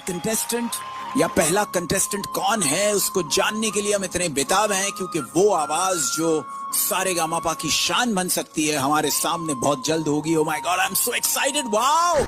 Contestant या पहला contestant कौन है, उसको जानने के लिए हम इतने बेताब हैं क्योंकि वो आवाज जो सारेगामापा की शान बन सकती है हमारे सामने बहुत जल्द होगी। Oh my God, I am so excited, wow.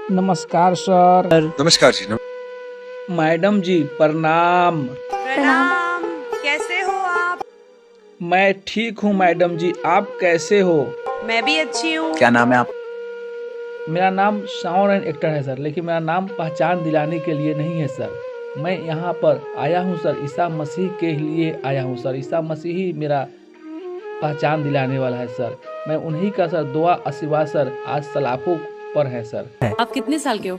नमस्कार सर। नमस्कार जी। मैडम जी प्रणाम। प्रणाम। कैसे हो आप? मैं ठीक हूँ मैडम जी, आप कैसे हो? मैं भी अच्छी हूँ। क्या नाम है आप? मेरा नाम साउंड एक्टर है सर, लेकिन मेरा नाम पहचान दिलाने के लिए नहीं है सर। मैं यहाँ पर आया हूँ सर, ईसा मसीह के लिए आया हूँ सर। ईसा मसीह ही मेरा पहचान दिलाने वाला है सर। मैं उन्हीं का सर दुआ आशीर्वाद सर आज सलाखों पर है सर। आप कितने साल के हो?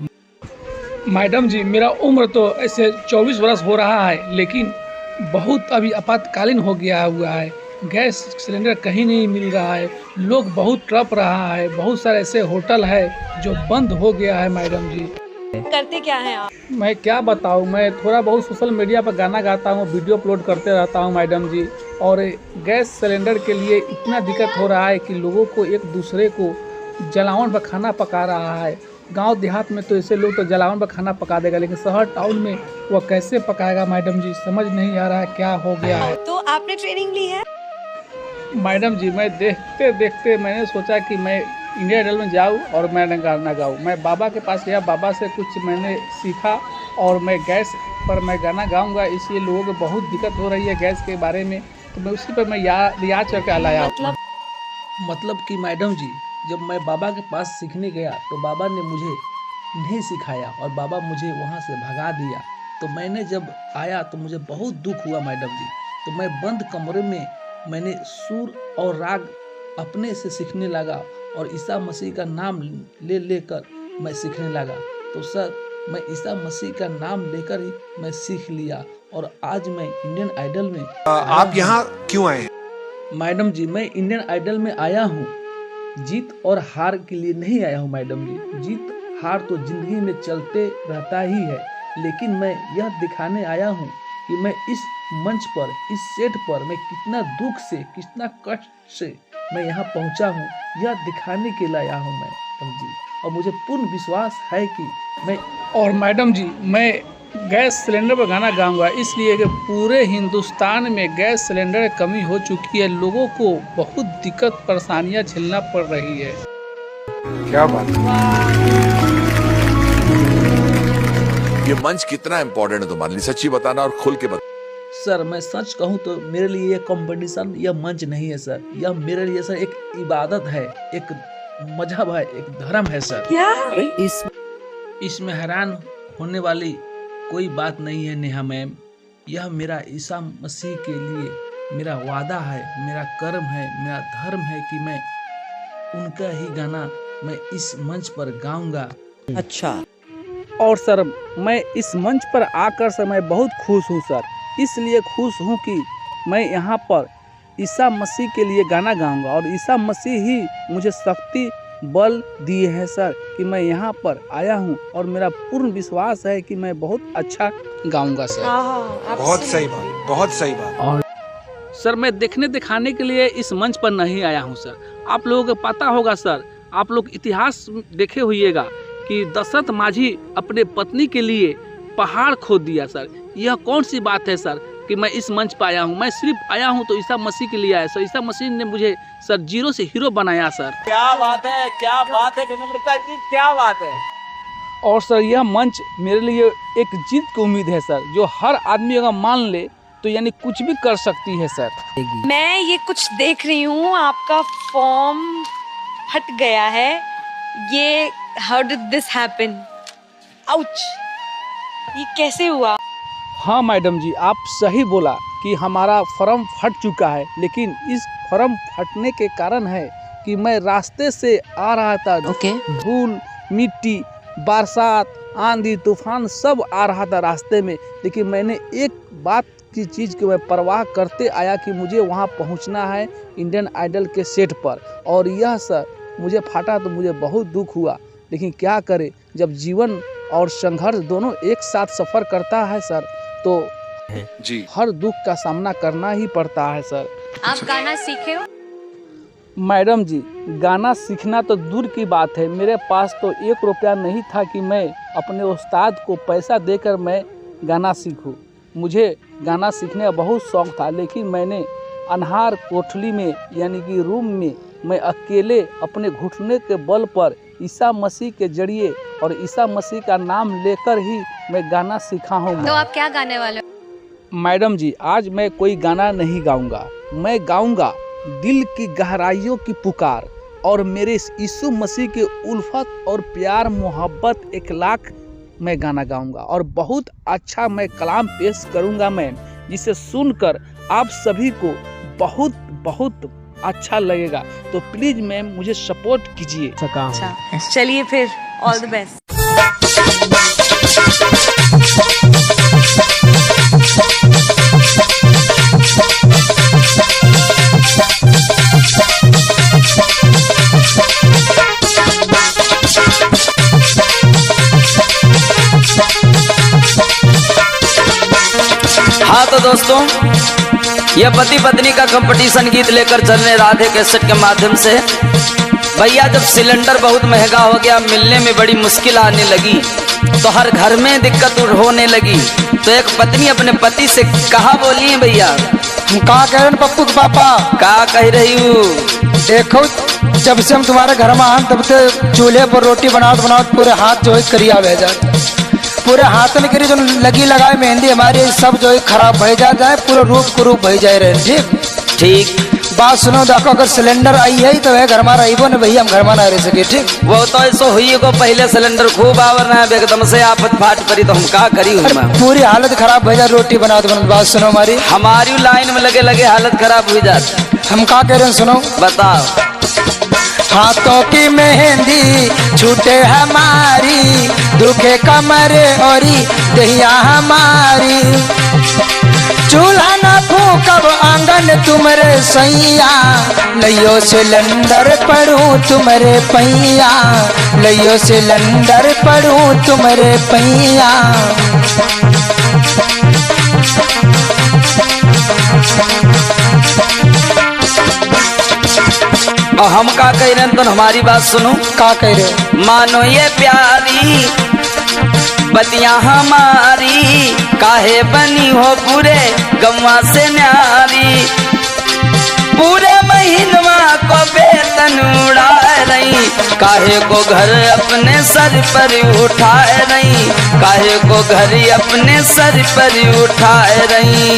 मैडम जी मेरा उम्र तो ऐसे 24 वर्ष हो रहा है, लेकिन बहुत अभी आपातकालीन हो गया हुआ है। गैस सिलेंडर कहीं नहीं मिल रहा है, लोग बहुत तड़प रहा है। बहुत सारे ऐसे होटल है जो बंद हो गया है मैडम जी। करते क्या हैं आप? मैं क्या बताऊं, मैं थोड़ा बहुत सोशल मीडिया पर गाना गाता हूं, वीडियो अपलोड करते रहता हूं मैडम जी। और गैस सिलेंडर के लिए इतना दिक्कत हो रहा है कि लोगों को एक दूसरे को जलावन पर खाना पका रहा है। गांव देहात में तो ऐसे लोग तो जलावन पर खाना पका देगा, लेकिन शहर टाउन में वह कैसे पकाएगा मैडम जी, समझ नहीं आ रहा है क्या हो गया है। तो आपने ट्रेनिंग ली है? मैडम जी मैं देखते देखते मैंने सोचा कि मैं इंडिया आइडल में जाऊँ और मैं गाना गाऊँ। मैं बाबा के पास गया, बाबा से कुछ मैंने सीखा और मैं गैस पर मैं गाना गाऊँगा। इसलिए लोगों को बहुत दिक्कत हो रही है गैस के बारे में, तो मैं उसी पर मैं रियाज करके लाया। मतलब कि मैडम जी जब मैं बाबा के पास सीखने गया तो बाबा ने मुझे नहीं सिखाया और बाबा मुझे वहाँ से भगा दिया। तो मैंने जब आया तो मुझे बहुत दुख हुआ मैडम जी। तो मैं बंद कमरे में मैंने सुर और राग अपने से सीखने लगा और ईसा मसीह का नाम ले लेकर मैं सीखने लगा। तो सर मैं ईसा मसीह का नाम लेकर ही मैं सीख लिया और आज मैं इंडियन आइडल में आप यहाँ क्यों आए हैं? मैडम जी मैं इंडियन आइडल में आया हूँ, जीत और हार के लिए नहीं आया हूँ मैडम जी। जीत हार तो जिंदगी में चलते रहता ही है, लेकिन मैं यह दिखाने आया हूँ कि मैं इस मंच पर, इस सेट पर मैं कितना दुख से, कितना कष्ट से मैं यहाँ पहुँचा हूँ, यह दिखाने के लिए आया हूँ मैडम जी। और मुझे पूर्ण विश्वास है कि मैं और मैडम जी मैं गैस सिलेंडर पर गाना गाऊंगा, इसलिए कि पूरे हिंदुस्तान में गैस सिलेंडर की कमी हो चुकी है। लोगों को बहुत दिक्कत परेशानियां झेलना पड़ रही है। क्या बात है। ये मंच कितना इम्पोर्टेंट है तुम्हारे लिए, सच्ची बताना और खुल के बता। सर मैं सच कहूँ तो मेरे लिए यह कंपटीशन, यह मंच नहीं है सर। यह मेरे लिए सर एक इबादत है, एक मजहब है, एक धर्म है सर। क्या? इसमें हैरान होने वाली कोई बात नहीं है नेहा मैम। यह मेरा ईसा मसीह के लिए मेरा वादा है, मेरा कर्म है, मेरा धर्म है कि मैं उनका ही गाना मैं इस मंच पर गाऊंगा। अच्छा। और सर मैं इस मंच पर आकर सर मैं बहुत खुश हूँ सर। इसलिए खुश हूँ कि मैं यहाँ पर ईसा मसीह के लिए गाना गाऊंगा और ईसा मसीह ही मुझे शक्ति बल दिए हैं सर कि मैं यहाँ पर आया हूँ और मेरा पूर्ण विश्वास है कि मैं बहुत अच्छा गाऊंगा सर। बहुत सही बात, बहुत सही बात। और सर मैं देखने दिखाने के लिए इस मंच पर नहीं आया हूँ सर। आप लोगों को पता होगा सर, आप लोग इतिहास देखे होइएगा कि दशरथ माझी अपने पत्नी के लिए पहाड़ खोद दिया सर। यह कौन सी बात है सर कि मैं इस मंच पर आया हूँ? मैं सिर्फ आया हूँ तो ईसा मसीह के लिए आया सर। ईसा मसीह ने मुझे सर जीरो से हीरो बनाया सर। क्या बात है, क्या बात है विनम्रता जी, क्या बात है। और सर यह मंच मेरे लिए एक जीत की उम्मीद है सर, जो हर आदमी अगर मान ले तो यानी कुछ भी कर सकती है सर। मैं ये कुछ देख रही हूँ, आपका फॉर्म हट गया है। ये how did this happen? Ouch, ये कैसे हुआ? हाँ मैडम जी आप सही बोला कि हमारा फॉर्म फट चुका है, लेकिन इस फॉर्म फटने के कारण है कि मैं रास्ते से आ रहा था। धूल मिट्टी बरसात आंधी तूफान सब आ रहा था रास्ते में, लेकिन मैंने एक बात की चीज़ की मैं परवाह करते आया कि मुझे वहाँ पहुँचना है इंडियन आइडल के सेट पर। और यह सर मुझे फाटा तो मुझे बहुत दुख हुआ, लेकिन क्या करे, जब जीवन और संघर्ष दोनों एक साथ सफ़र करता है सर, तो जी हर दुख का सामना करना ही पड़ता है सर। आप गाना सीखे हो? मैडम जी, गाना सीखना तो दूर की बात है, मेरे पास तो 1 रुपया नहीं था कि मैं अपने उस्ताद को पैसा देकर मैं गाना सीखूं। मुझे गाना सीखने का बहुत शौक़ था, लेकिन मैंने अनहार कोठली में यानी कि रूम में मैं अकेले अपने घुटने के बल पर ईसा मसीह के जरिए और ईसा मसीह का नाम लेकर ही मैं गाना सीखा हूँ। तो आप क्या गाने वाले हो? मैडम जी, आज मैं कोई गाना नहीं गाऊंगा, मैं गाऊंगा दिल की गहराइयों की पुकार और मेरे यीशु मसीह के उल्फत और प्यार मोहब्बत 1 लाख मैं गाना गाऊंगा और बहुत अच्छा मैं कलाम पेश करूंगा मैम, जिसे सुनकर आप सभी को बहुत बहुत अच्छा लगेगा। तो प्लीज़ मैम मुझे सपोर्ट कीजिए। अच्छा, चलिए फिर, ऑल द बेस्ट। हाँ तो दोस्तों, यह पति पत्नी का कंपटीशन गीत लेकर चल रहे राधे कैसेट के माध्यम से। भैया, जब सिलेंडर बहुत महंगा हो गया, मिलने में बड़ी मुश्किल आने लगी, तो हर घर में दिक्कत होने लगी, तो एक पत्नी अपने पति से कहा बोली है भैया, कहा कह रहे पप्पू के पापा, कहा कह रही हूँ, देखो जब से हम तुम्हारे घर में आए तब से चूल्हे पर रोटी बनाओ पूरे हाथ जो है करिया बह जाए, पूरे हाथ में करी जो लगी लगाए मेहंदी हमारी सब जो है खराब भय जाता है, पूरा रूप कुरूप भय जाए रहे। ठीक बात सुनो, देखो अगर सिलेंडर आई है तो वह घर में रही ना भैया, हम घर में ना रह सके। ठीक, वो तो ऐसा हुई को पहले सिलेंडर खूब आवरना है, एकदम से आफत फाट पड़ी तो हम क्या करी हूँ, पूरी हालत खराब भय जाए, रोटी बना दो। बात सुनो हमारी लाइन में लगे लगे हालत खराब हुई जाती। हम क्या कह रहे हैं सुनो, बताओ। हाथों की मेहंदी छूटे हमारी, दुखे कमरे और दहिया हमारी, चूल्हा न फूकब आंगन तुमरे सैया, लइयो सिलेंडर पढ़ूं तुमरे पैया, लइयो सिलेंडर पढ़ूं तुमरे पैया। और हम का कह रहे हैं तो हमारी बात सुनो, का कह रहे, मानो ये प्यारी बतिया हमारी, काहे बनी हो पूरे गम्वा से न्यारी, पूरे महीनवा को वेतन उड़ाए रही, काहे को घर अपने सर पर उठाए रही, काहे को घर अपने सर पर उठाए रही।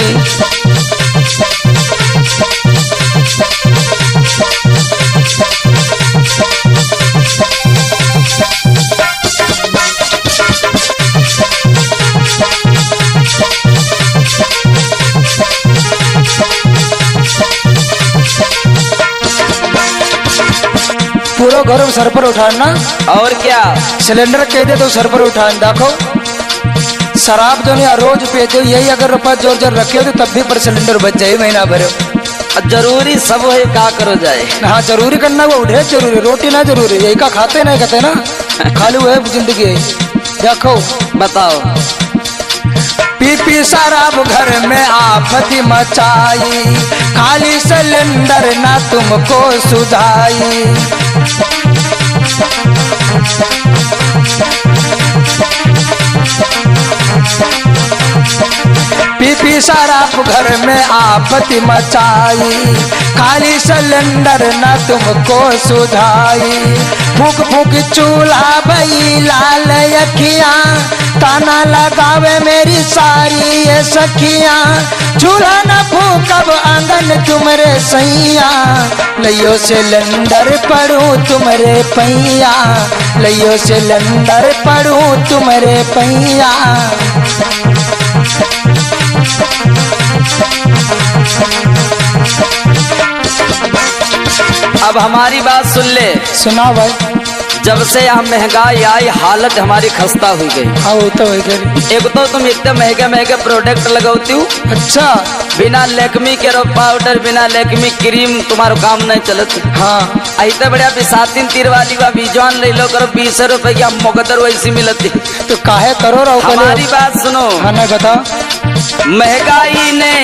पूरा घर सर पर उठाना, और क्या सिलेंडर कह दे तो सर पर उठाना। देखो शराब जो नहीं रोज पीते हो, यही अगर रुपया जोर जोर रखे हो तो तब भी पर सिलेंडर बच जाए महीना भर। जरूरी सब है, का करो जाए। हाँ जरूरी करना, वो उठे जरूरी, रोटी ना जरूरी, यही का खाते नहीं कहते ना, खाली है जिंदगी। देखो बताओ, पी पी शराब घर में आफत मचाई, खाली सिलेंडर ना तुमको सुझाई, पी पी शराब घर में आफत मचाई, खाली सिलेंडर न तुमको सुझाई, फूक फूक चूल्हा भई लाल अखियां, ताना लगावे मेरी सारी ये सखियां, चूल्हा न फूकब आंगन तुमरे सैया, लइयो सिलेंडर पढ़ूं तुमरे पैया, लइयो सिलेंडर पढ़ूं तुमरे पैया। अब हमारी बात सुन ले। सुना भाई। जब से यहाँ महंगाई आई हालत हमारी खस्ता हुई गई। हाँ वो तो है गई। एक तो तुम इतने महंगे महंगे प्रोडक्ट लगाती हो, अच्छा बिना लेकमी के पाउडर बिना लेकमी क्रीम तुम्हारा काम नहीं चलत। हाँ ऐसे बढ़िया बिसातिन तीर वाली वा बीजवान ले लो करो 20 रुपए की मुकदर वैसी मिलती। तो काहे करो रहो हमारी बात सुनो। हाँ ना बता। महंगाई ने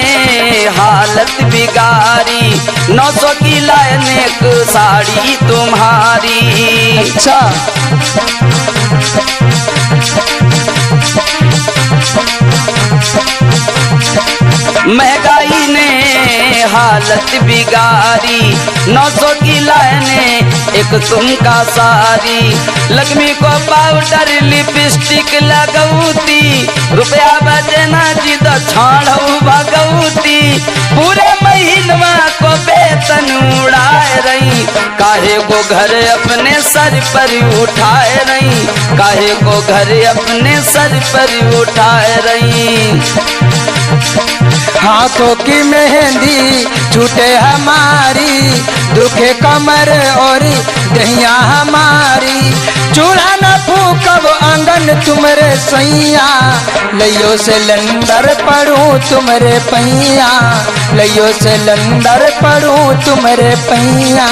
हालत बिगाड़ी 900 की लाइन एक साड़ी तुम्हारी। अच्छा महंगाई ने हालत बिगाड़ी 900 की लाइन एक तुमका सारी। लक्ष्मी को पाउडर लिपस्टिक लगौती रुपया बजना जी तो छाड़ू भगौती। पूरे महीनवा को वेतन उड़ाए रही काहे को घर अपने सर पर उठाए रही। काहे को घर अपने सर पर उठाए रही। हाथों की मेहंदी छूटे हमारी दुखे कमर और दहिया हमारी। चूल्हा न फूकब आंगन तुमरे सैया लइयो से लंदर पढ़ूं तुमरे पैया। लइयो से लंदर पढ़ूं तुमरे पैया।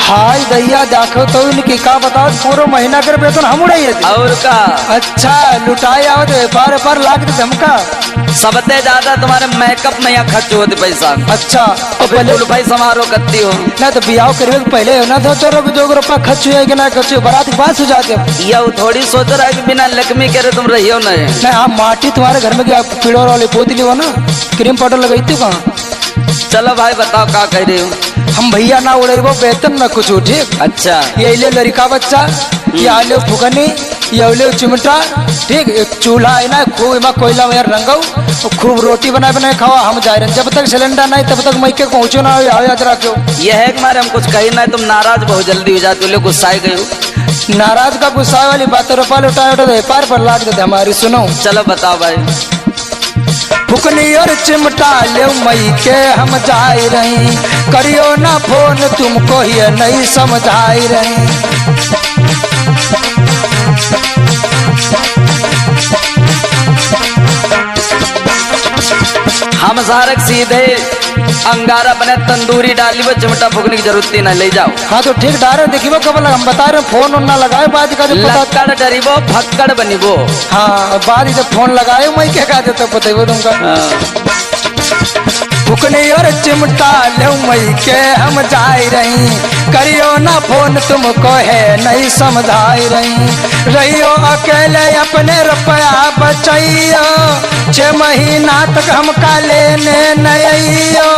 हाय दैया देखो तो इनकी का बताओ पूरा महीना कर वेतन हम उड़ाइए थे। और का अच्छा लुटाए आओ तो व्यापार पर लाग दे धमका। सबसे ज्यादा तुम्हारे मेकअप में यहाँ खर्च होते पैसा। अच्छा तो पहले रुपये समारोह करती हो ना तो ब्याह करवे के पहले ना तो चलो 2 रुपया खर्च हुआ कि ना खर्च बारात के बाद हो जाते। यह थोड़ी सोच रहा है कि बिना लक्ष्मी करे तुम रहियो नहीं। नहीं आप माटी तुम्हारे घर में क्या पीड़ो वाले पोती ली हो ना क्रीम पाउडर लगाई थी कहाँ। चलो भाई बताओ क्या कह रहे हो। हम भैया ना उड़े वो वेतन ना कुछ ठीक। अच्छा ये ले लड़का बच्चा ये आले फुकनी ये ले चिमटा ठीक। एक चूल्हा है ना खूब कोयला में रंगो खूब रोटी बनाए बनाए खाओ। हम जा रहे हैं जब तक सिलेंडर नहीं तब तक मैके पहुंचो ना याद रखो। यह है कि मारे हम कुछ कही ना तुम नाराज बहुत जल्दी हो जाते हो गुस्साए गए हो। नाराज का गुस्सा वाली बात रुपया लुटाए उठा व्यापार पर लाग देते हमारी। सुनो चलो बताओ भाई। फुकनी और चिमटा ले मई के हम जाए रही करियो ना फोन तुमको ये नहीं समझाई रही। हम सारक सीधे अंगारा बने तंदूरी डाली वो चिमटा फूकने की जरूरत नहीं ले जाओ। हाँ तो ठीक डारे देखियो कब लगा हम बता रहे फोन ना लगाए बाद का लक्कड़ डरीबो फक्कड़ बनीबो। हाँ बाद जब फोन लगाए मैं क्या कहा देता बताइए तुमका। फुकनी और चिमटा ले मई के हम जाए रही करियो ना फोन तुमको है नहीं समझाई रहियो अकेले अपने रुपया बचाइयो 6 महीना तक हमका लेने नइयो।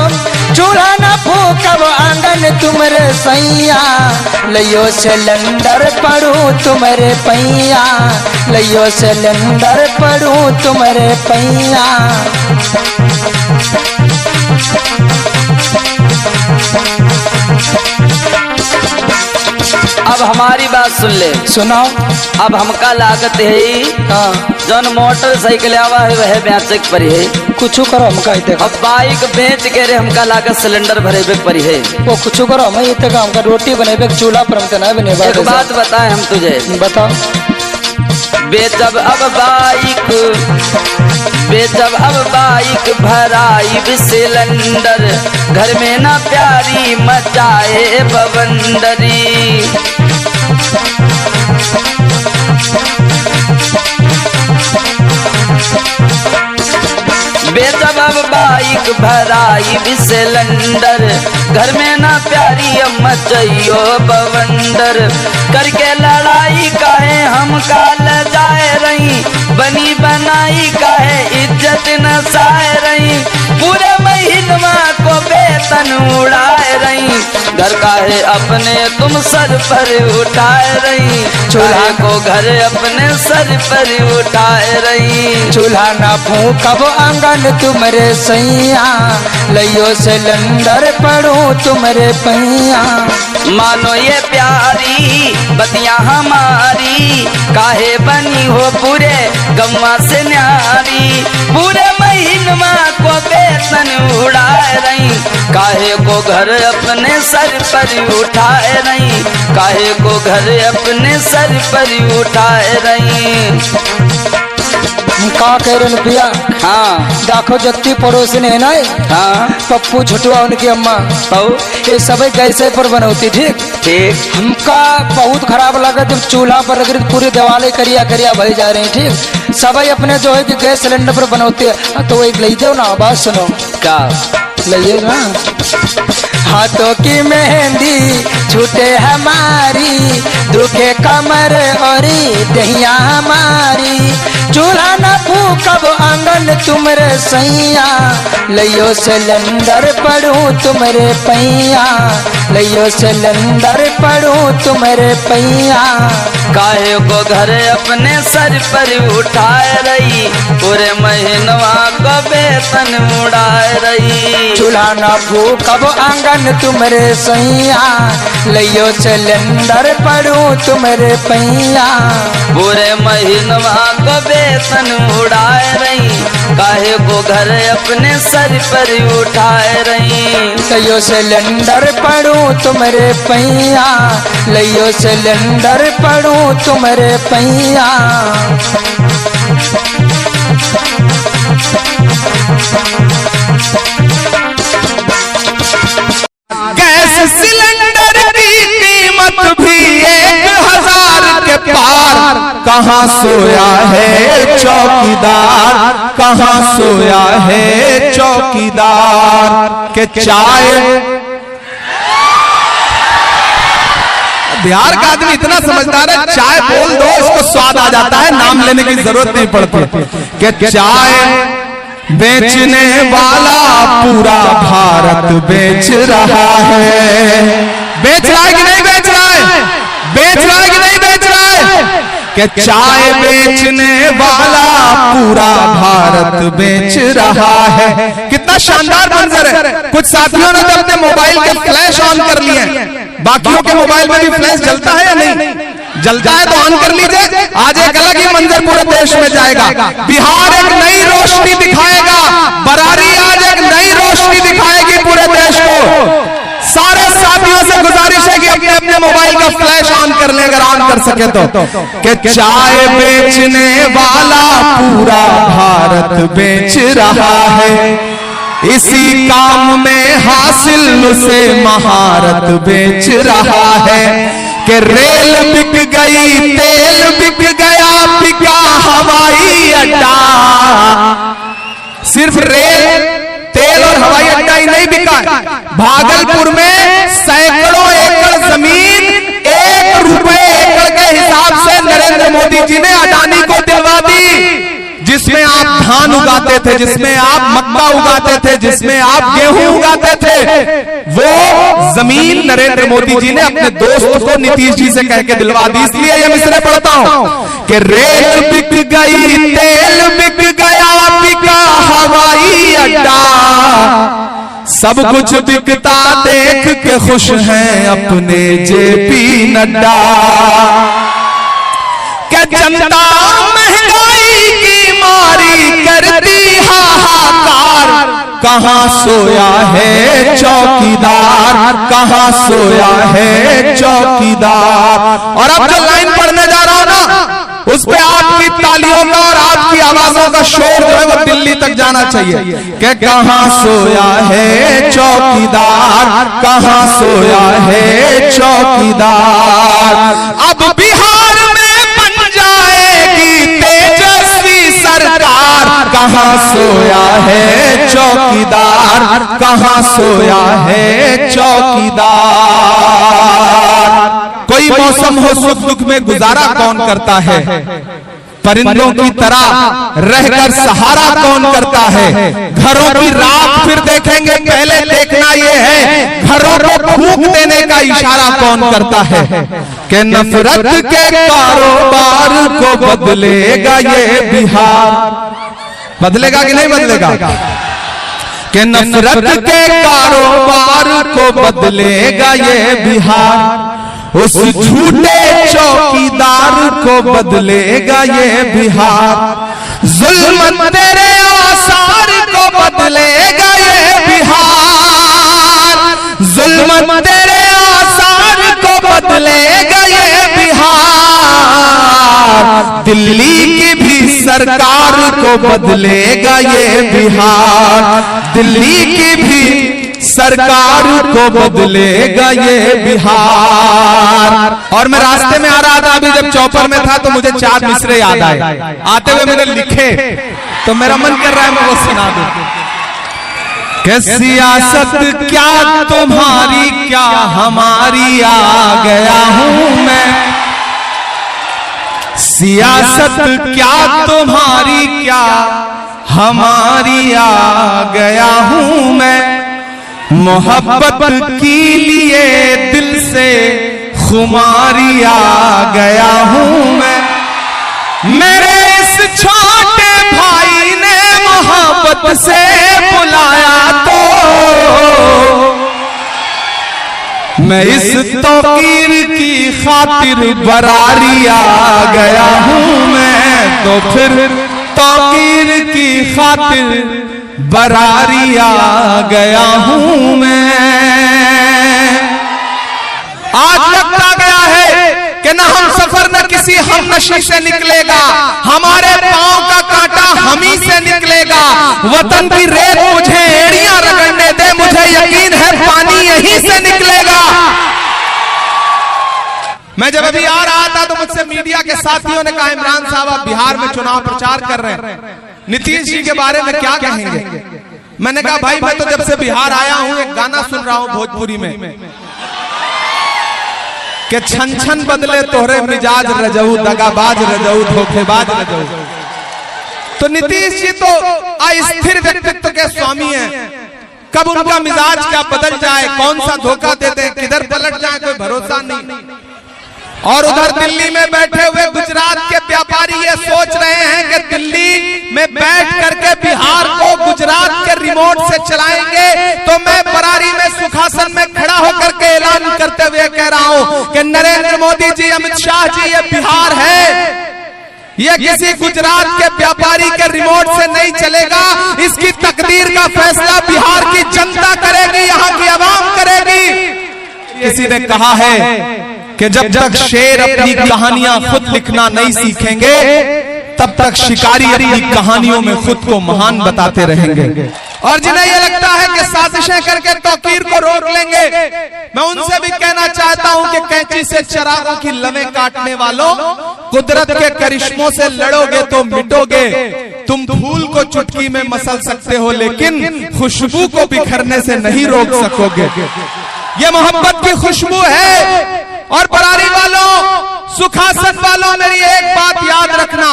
चूल्हा न फूकब आंगन तुमरे सैया लइयो सिलेंडर पढ़ूं तुमरे पैया। लइयो सिलेंडर पढ़ूं तुमरे पैया। अब हमारी बात सुन ले। सुनाओ। अब हमका लागत है हाँ जौन मोटरसाइकिल आवा है वह बेचक पर है। कुछ करो हम कहते अब बाइक बेच के रे हमका लागत सिलेंडर भरेबे पर है। वो कुछ करो हम ये तक हमका रोटी बनेबे चूल्हा पर हम तना बने। एक बात बताए हम तुझे बताओ। बेचब अब बाइक भराई सिलेंडर घर में ना प्यारी मचाए बवंडरी। बेचब अब बाइक भराई सिलेंडर घर में ना प्यारी मचइयो बवंडर। करके लड़ाई काहे हम काल जाए रही बनी बनाई काहे इज्जत न साए रही। पूरे महीनवा को वेतन उड़ाए रही घर काहे अपने तुम सर पर उठाए रही। चूल्हा को घर अपने सर पर उठाए रही। चूल्हा ना फूकब आंगन तुमरे सैया, लइयो सिलेंडर पड़ू तुमरे पैया। मानो ये प्यारी बतिया हमारी, काहे बनी हो पूरे गम्मा से न्यारी। पूरे महीनमा को वेतन उड़ाए रही, काहे को घर अपने सर पर उठाए रही, काहे को घर अपने सर पर उठाए रही। का कह रहे भैया? हाँ देखो जत्ती पड़ोसन है ना, हाँ पप्पू छुटुआ उनकी अम्मा, ये सब गैसे पर बनौती। ठीक ठीक। हमका बहुत खराब लगा जब चूल्हा पर रख पूरी दीवारें करिया करिया भरी जा रही। ठीक सभी अपने जो है कि गैस सिलेंडर पर बनौती है, तो एक ले दो ना, आवाज सुनो का लइए ना। हाथों की मेहंदी छूटे हमारी, दुखे कमर और दहिया हमारी। चूल्हा न फूकब आंगन तुमरे सैया, लइयो सिलेंडर पड़ू तुमरे पैया, लइयो सिलेंडर पड़ू तुमरे पैया। काहे को घर अपने सर पर उठाए रही, पूरे महीनवा को वेतन उड़ाए रही। चूल्हा न फूकब आंगन तुमरे सैया, लइयो सिलेंडर पड़ू तुमरे पैया। पूरे महीनवा को वेतन उड़ाए रही, काहे को घर अपने सर पर उठाए रही। लइयो सिलेंडर पड़ू तुमरे पैया, लइयो सिलेंडर पड़ू तुमरे पैया। गैस सिलेंडर की कीमत भी 1000 के पार। कहाँ सोया है चौकीदार, कहाँ सोया है चौकीदार के चाय। बिहार का आदमी इतना समझदार है, चाय बोल दो उसको स्वाद आ जाता है, नाम लेने की जरूरत नहीं पड़ती। कि चाय बेचने वाला पूरा भारत बेच रहा है। बेच रहा है कि नहीं बेच रहा है? बेच रहा है कि नहीं बेच रहा है? कि चाय बेचने वाला पूरा भारत बेच रहा है। कितना शानदार मंजर है। कुछ साथियों ने तो अपने मोबाइल के फ्लैश ऑन कर लिए, बाकियों के मोबाइल में भी फ्लैश जलता है या नहीं? जलता है तो ऑन कर लीजिए। आज एक अलग ही मंजर पूरे देश में जाएगा। बिहार एक नई रोशनी दिखाएगा, बरारी आज एक नई रोशनी दिखाएगी पूरे देश को। सारे साथियों से गुजारिश है कि अपने अपने मोबाइल का फ्लैश ऑन कर ले, अगर ऑन कर सके तो। कि चाय बेचने वाला पूरा भारत बेच रहा है, इसी काम में हासिल उसे महारत बेच रहा है। कि रेल बिक गई, तेल बिक गया, बिका हवाई अड्डा। सिर्फ रेल, तेल और हवाई अड्डा ही नहीं बिका, भागलपुर में सैकड़ों एकड़ जमीन 1 रुपए एकड़ के हिसाब से नरेंद्र मोदी जी ने अडानी को दिलवा दी। जिसमें आप धान उगाते थे, जिसमें आप मक्का उगाते थे, जिसमें आप गेहूं उगाते थे, वो जमीन नरेंद्र मोदी जी ने अपने दोस्त को नीतीश जी से कह के दिलवा दी। इसलिए ये मिसरे पढ़ता हूं कि रेल बिक गई, तेल बिक गया, बिका हवाई अड्डा। सब कुछ बिकता देख के खुश हैं अपने जेपी नड्डा। क्या जनता महंगाई की मारी करती हाहाकार। कहाँ सोया है चौकीदार, कहाँ सोया है चौकीदार। और अब जो लाइन पढ़ने जा रहा हूं ना, उस पे आपकी तालियों का और आपकी आवाजों का शोर जो है वो दिल्ली तक जाना चाहिए। कि कहाँ सोया है चौकीदार, कहाँ सोया है चौकीदार। अब बिहार में बन जाएगी तेजस्वी सरकार। कहाँ सोया है चौकीदार, कहाँ सोया है चौकीदार। कोई मौसम हो सुख दुख में गुजारा कौन करता है, परिंदों की तरह रहकर सहारा कौन करता है। घरों की राख फिर देखेंगे, पहले देखना ये है घरों को फूंक देने का इशारा कौन करता है। कि नफरत के कारोबार को बदलेगा ये बिहार। बदलेगा कि नहीं बदलेगा? कि नफरत के कारोबार को बदलेगा ये बिहार। उस झूठे चौकीदार को बदलेगा ये बिहार। जुल्म तेरे आसार को बदलेगा ये बिहार। जुल्म तेरे आसार को बदलेगा ये बिहार। दिल्ली की भी सरकार को बदलेगा ये बिहार। दिल्ली की भी सरकार को बदलेगा ये बिहार। और मैं रास्ते में आ रहा था, अभी जब चौपर में था तो मुझे 4 मिसरे याद आए। आते हुए मैंने लिखे तो मेरा मन कर रहा है मैं वो सुना दूं। कि सियासत क्या तुम्हारी क्या हमारी आ गया हूं मैं। सियासत क्या तुम्हारी क्या हमारी आ गया हूं मैं। मोहब्बत की लिए दिल से खुमारी आ गया हूं मैं। मेरे इस छोटे भाई ने मोहब्बत से बुलाया तो मैं इस तौकीर की खातिर बरारी आ गया हूं मैं। तो फिर तौकीर की खातिर बरारी आ गया हूं मैं। आज लगता गया है कि न हम सफर न किसी हम नशी से निकलेगा। हमारे पांव का कांटा हम ही से निकलेगा। वतन की रेत मुझे एड़ियां रगड़ने दे, मुझे यकीन है पानी यहीं से निकलेगा। मैं जब अभी आ रहा था तो मुझसे मीडिया के साथियों ने कहा, इमरान साहब आप बिहार में चुनाव प्रचार कर रहे हैं, नीतीश जी के बारे में क्या कहेंगे? मैंने कहा भाई मैं तो जब से बिहार आया हूं एक गाना सुन रहा हूं भोजपुरी में कि छन छन बदले तोहरे मिजाज रजऊ, दगाबाज रजऊ, धोखेबाज रजऊ। तो नीतीश जी तो अस्थिर व्यक्तित्व के स्वामी हैं। कब उनका मिजाज क्या बदल जाए, कौन सा धोखा दे दे, किधर पलट जाए, कोई भरोसा नहीं। और उधर दिल्ली में बैठे हुए गुजरात के व्यापारी ये सोच रहे हैं कि दिल्ली में बैठ करके बिहार को गुजरात के रिमोट से चलाएंगे। तो मैं बरारी में सुखासन में खड़ा होकर के ऐलान करते हुए कह रहा हूं कि नरेंद्र मोदी जी, अमित शाह जी, ये बिहार है, ये किसी गुजरात के व्यापारी के रिमोट से नहीं चलेगा। इसकी तकदीर का फैसला बिहार की जनता करेगी, यहाँ की आवाम करेगी। किसी ने कहा है कि जब तक शेर अपनी कहानियां खुद लिखना नहीं सीखेंगे तब तक शिकारी अपनी कहानियों में खुद को महान बताते रहेंगे। और जिन्हें यह लगता है कि साजिशें करके तौकीर को रोक लेंगे, मैं उनसे भी कहना चाहता हूं कि कैंची से चिरागों की लमें काटने वालों, कुदरत के करिश्मों से लड़ोगे तो मिटोगे। तुम फूल को चुटकी में मसल सकते हो लेकिन खुशबू को बिखरने से नहीं रोक सकोगे। ये मोहब्बत की खुशबू है। और बरारी वालों, सुखासन वालों, मेरी एक बात याद रखना।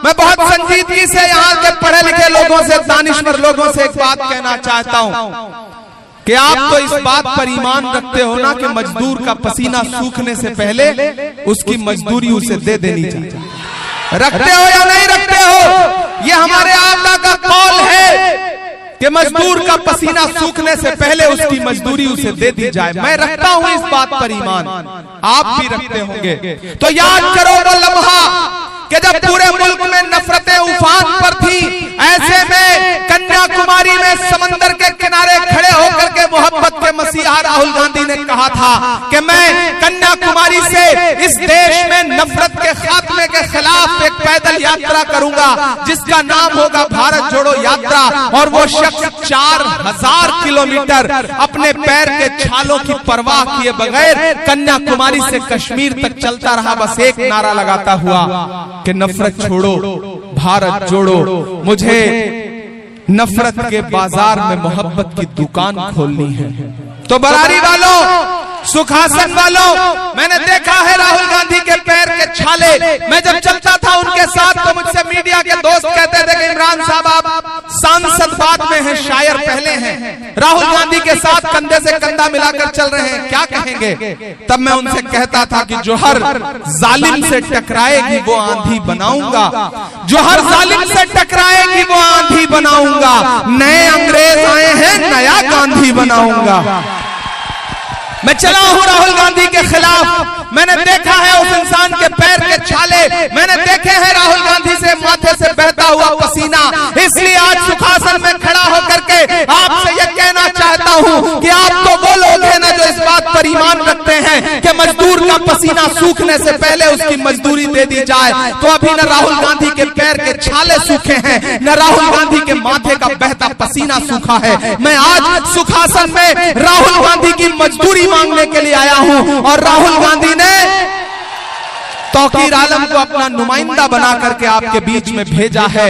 मैं बहुत संजीदगी से यहाँ के पढ़े लिखे लोगों से, दानिश्वर लोगों से एक बात कहना चाहता हूँ कि आप तो इस बात पर ईमान रखते हो ना कि मजदूर का पसीना सूखने से पहले उसकी मजदूरी उसे दे देनी चाहिए। रखते हो या नहीं रखते हो? ये हमारे आका का कौल है कि मजदूर का पसीना सूखने से पहले उसकी मजदूरी उसे दे दी जाए। मैं रखता हूं इस बात पर ईमान, आप भी रखते होंगे। तो याद करो वो लम्हा कि जब पूरे मुल्क में नफरतें उफान पर थी, ऐसे में कन्याकुमारी में समंदर के किनारे खड़े होकर के मोहब्बत के मसीहा राहुल गांधी ने कहा था कि मैं कन्याकुमारी से इस देश में नफरत के खात्मे के खिलाफ एक पैदल यात्रा करूंगा जिसका नाम होगा भारत जोड़ो यात्रा। और वो शख्स 4000 किलोमीटर अपने पैर के छालों की परवाह किए बगैर कन्याकुमारी से कश्मीर तक चलता रहा, बस एक नारा लगाता हुआ कि नफरत छोड़ो भारत जोड़ो। मुझे नफरत के बाजार में मोहब्बत की दुकान खोलनी है। तो बरारी वालों, सुखासन वालों, मैंने देखा है राहुल गांधी के पैर के छाले। मैं जब चलता था उनके साथ तो मुझसे मीडिया के दोस्त कहते थे कि इमरान साहब आप सांसद बाद में हैं, शायर पहले हैं। राहुल गांधी के साथ कंधे से कंधा मिलाकर चल रहे हैं, क्या कहेंगे? तब मैं उनसे कहता था कि जो हर जालिम से टकराएगी वो आंधी बनाऊंगा, जो हर जालिम से टकराएगी वो आंधी बनाऊंगा। नए अंग्रेज आए हैं, नया गांधी बनाऊंगा। मैं चला हूं राहुल गांधी के खिलाफ। मैंने देखा है उस इंसान के पैर के छाले, मैंने देखे हैं राहुल गांधी से माथे से बहता हुआ पसीना। इसलिए आज सुखासन में खड़ा होकर के आपसे यह कहना चाहता हूं कि आप तो वो लोग हैं ना जो इस बात पर ईमान रखते हैं कि मजदूर का पसीना सूखने से पहले उसकी मजदूरी दे दी जाए। तो अभी न राहुल गांधी के पैर के छाले सूखे हैं, न राहुल गांधी के माथे का बहता पसीना सूखा है। मैं आज सुखासन में राहुल गांधी की मजदूरी मांगने के लिए आया हूं और राहुल गांधी ने तौकीर आलम को अपना नुमाइंदा बना करके आपके बीच में भेजा है।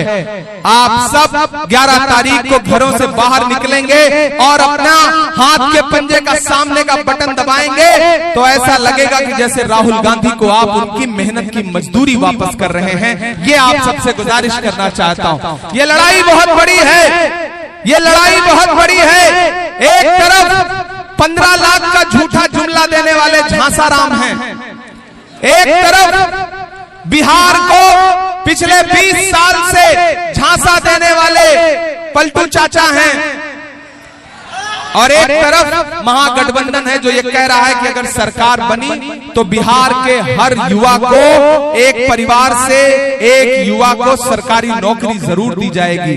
आप सब 11 तारीख को घरों से बाहर निकलेंगे और अपना हाथ के पंजे का सामने का बटन दबाएंगे तो ऐसा लगेगा कि जैसे राहुल गांधी को आप उनकी मेहनत की मजदूरी वापस कर रहे हैं। ये आप सबसे गुजारिश करना चाहता हूं। ये लड़ाई बहुत बड़ी है, ये लड़ाई बहुत बड़ी है। एक तरफ 15 लाख का झूठा जुमला देने वाले झांसाराम हैं, एक तरफ बिहार को पिछले 20 साल से झांसा देने वाले पलटू चाचा हैं, और एक तरफ महागठबंधन है जो ये कह रहा है कि अगर सरकार बनी तो बिहार के हर युवा को, एक परिवार से एक युवा को सरकारी नौकरी जरूर दी जाएगी।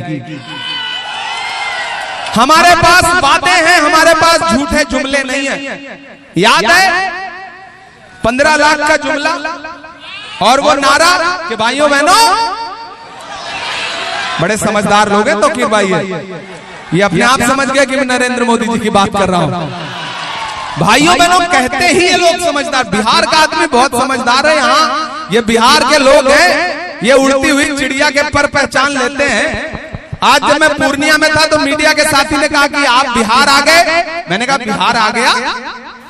हमारे पास बातें हैं, हमारे पास झूठे जुमले नहीं है। याद है 15 लाख का जुमला और वो नारा कि भाइयों बहनों, बड़े समझदार लोग हैं तौकीर भाई है, ये अपने आप समझ गए कि मैं नरेंद्र मोदी जी की बात कर रहा हूं। भाइयों बहनों कहते ही ये लोग समझदार, बिहार का आदमी बहुत समझदार है। यहाँ ये बिहार के लोग हैं, ये उड़ती हुई चिड़िया के पर पहचान लेते हैं। आज जब मैं पूर्णिया में था तो मीडिया के साथी ने कहा कि आप बिहार आ गए। मैंने कहा बिहार आ गया?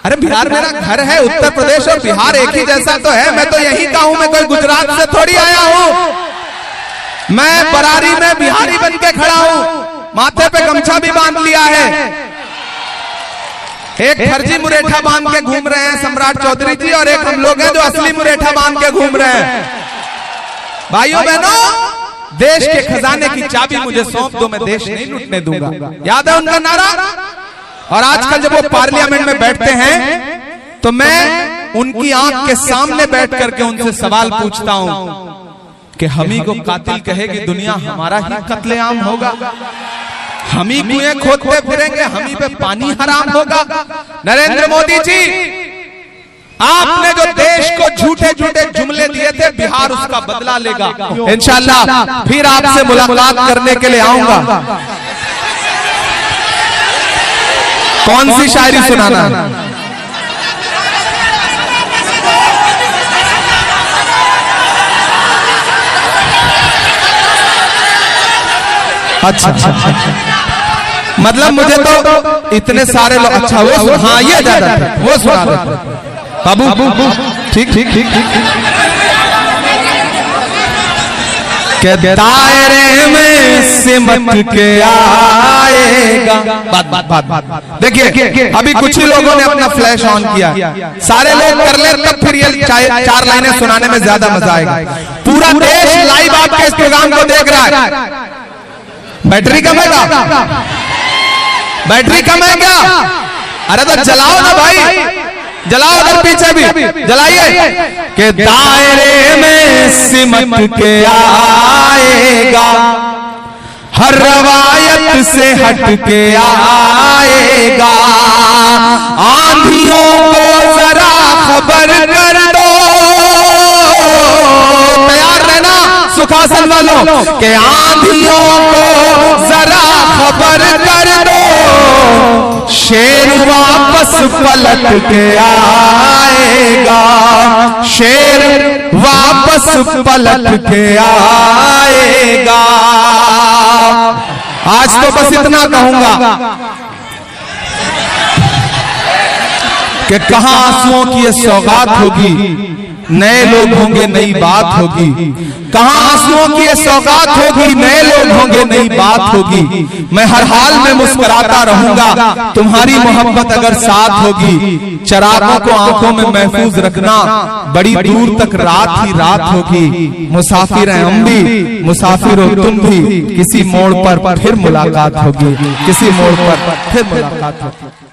अरे बिहार मेरा घर है, उत्तर प्रदेश और बिहार एक ही जैसा तो है। मैं तो यही का हूं, मैं कोई गुजरात से थोड़ी आया हूं। मैं बरारी में बिहारी बन के खड़ा हूं, माथे पे गमछा भी बांध लिया है। एक फर्जी मुरेठा बांध के घूम रहे हैं सम्राट चौधरी जी, और एक हम लोग हैं जो असली मुरेठा बांध के घूम रहे हैं। भाइयों बहनों, देश के खजाने की चाबी मुझे सौंप दो, मैं देश नहीं लूटने दूंगा। याद है उनका नारा? और आजकल जब वो पार्लियामेंट में बैठते हैं तो मैं उनकी आंख के सामने बैठ करके उनसे सवाल पूछता हूं कि हम ही को कातिल कहेगी दुनिया, हमारा ही कत्लेआम होगा, हम ही कुएं खोदते फिरेंगे, हम ही पे पानी हराम होगा। नरेंद्र मोदी जी, आपने जो देश को झूठे झूठे जुमले दिए थे, बिहार उसका बदला लेगा इंशाल्लाह। फिर आपसे मुलाकात करने के लिए आऊंगा। कौन सी शायरी सुनाना? अच्छा, मतलब मुझे तो इतने सारे लोग, अच्छा वो, हाँ ये ज्यादा वो सुना बाबू, ठीक ठीक ठीक ठीक के दायरे में सिमट के आएगा। बात देखिए, अभी कुछ ही लोगों ने अपना फ्लैश ऑन किया, सारे लोग कर ले तब फिर ये 4 लाइनें सुनाने में ज्यादा मजा आएगा। पूरा देश लाइव आपके इस प्रोग्राम को देख रहा है। बैटरी कम है क्या? बैटरी कम है क्या? अरे तो जलाओ ना भाई, जलाओ उधर पीछे भी जलाइए। के दायरे में सिमट के आएगा, हर रवायत से हट के आएगा, आंधियों को जरा खबर कर दो। तैयार रहना सुखासन वालों, के आंधियों को जरा खबर कर दो, शेर वापस पलट के आएगा, शेर वापस पलट के आएगा। आज तो बस इतना कहूंगा कि कहां आंसुओं की ये सौगात होगी, नए लोग होंगे नई बात होगी, कहां आंसुओं की ये सौगात होगी, नए लोग होंगे नई बात होगी। मैं हर हाल में मुस्कुराता रहूंगा, तुम्हारी मोहब्बत अगर साथ होगी। चरागों को आंखों में महफूज रखना, बड़ी दूर तक रात ही रात होगी। मुसाफिर हैं हम भी, मुसाफिर हो तुम भी, किसी मोड़ पर फिर मुलाकात होगी, किसी मोड़ पर फिर मुलाकात होगी।